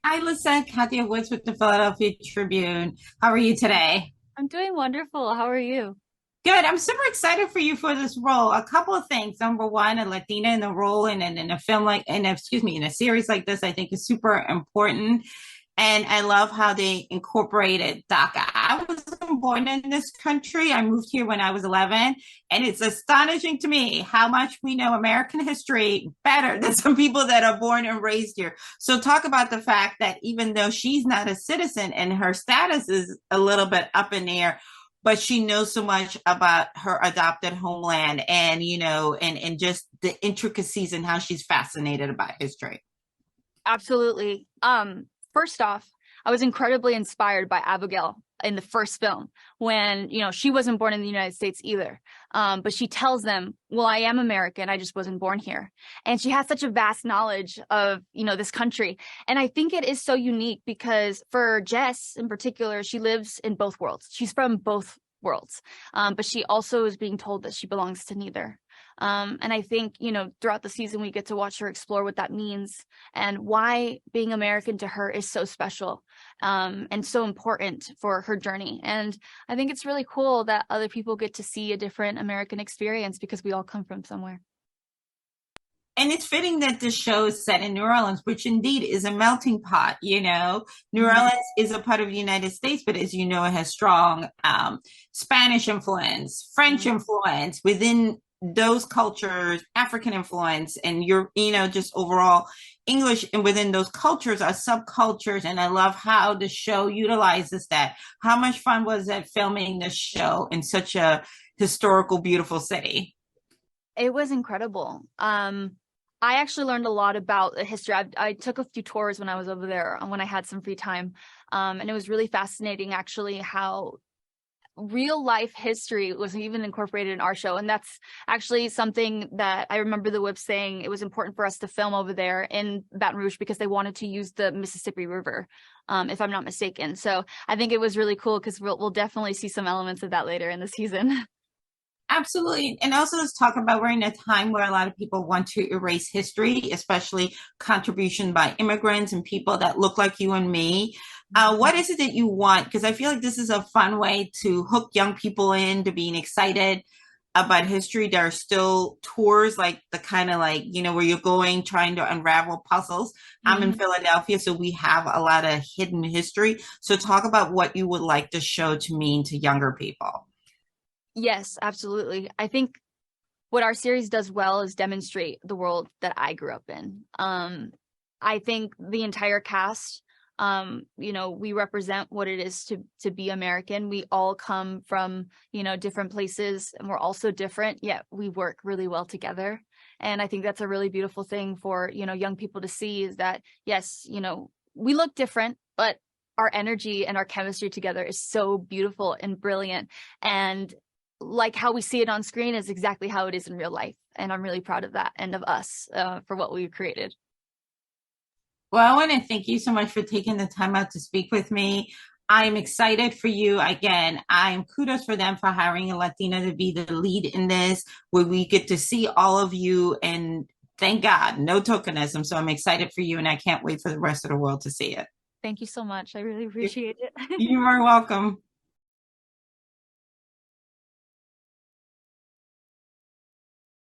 Hi, Lisette. Kathy Woods with the Philadelphia Tribune. How are you today? I'm doing wonderful. How are you? Good. I'm super excited for you for this role. A couple of things. Number one, a Latina in the role and in a film like, and excuse me, in a series like this, I think is super important. And I love how they incorporated DACA. I wasn't born in this country. I moved here when I was 11. And it's astonishing to me how much we know American history better than some people that are born and raised here. So talk about the fact that even though she's not a citizen and her status is a little bit up in the air, but she knows so much about her adopted homeland and, and just the intricacies and how she's fascinated about history. Absolutely. First off, I was incredibly inspired by Abigail in the first film when, she wasn't born in the United States either. But she tells them, well, I am American. I just wasn't born here. And she has such a vast knowledge of, this country. And I think it is so unique because for Jess in particular, she lives in both worlds. She's from both worlds. But she also is being told that she belongs to neither. And I think, throughout the season, we get to watch her explore what that means and why being American to her is so special and so important for her journey. And I think it's really cool that other people get to see a different American experience because we all come from somewhere. And it's fitting that this show is set in New Orleans, which indeed is a melting pot. New Mhm. Orleans is a part of the United States, but as you know, it has strong Spanish influence, French Mhm. influence within those cultures, African influence, and just overall English. And within those cultures are subcultures. And I love how the show utilizes that. How much fun was it filming this show in such a historical, beautiful city? It was incredible. I actually learned a lot about the history. I took a few tours when I was over there when I had some free time. And it was really fascinating actually how real life history was even incorporated in our show. And that's actually something that I remember the Whip saying it was important for us to film over there in Baton Rouge because they wanted to use the Mississippi River, if I'm not mistaken. So I think it was really cool because we'll definitely see some elements of that later in the season. Absolutely. And also let's talk about we're in a time where a lot of people want to erase history, especially contribution by immigrants and people that look like you and me. What is it that you want? Because I feel like this is a fun way to hook young people into being excited about history. There are still tours like the kind of like, where you're going trying to unravel puzzles. I'm in Mhm. Philadelphia, so we have a lot of hidden history. So talk about what you would like the show to mean to younger people. Yes, absolutely. I think what our series does well is demonstrate the world that I grew up in. I think the entire cast, we represent what it is to be American. We all come from, different places and we're also different, yet we work really well together. And I think that's a really beautiful thing for, young people to see is that, yes, we look different, but our energy and our chemistry together is so beautiful and brilliant. And like how we see it on screen is exactly how it is in real life. And I'm really proud of that and of us for what we've created. Well, I want to thank you so much for taking the time out to speak with me. I'm excited for you. Again, I'm kudos for them for hiring a Latina to be the lead in this, where we get to see all of you and thank God, no tokenism. So I'm excited for you and I can't wait for the rest of the world to see it. Thank you so much. I really appreciate it. You are welcome.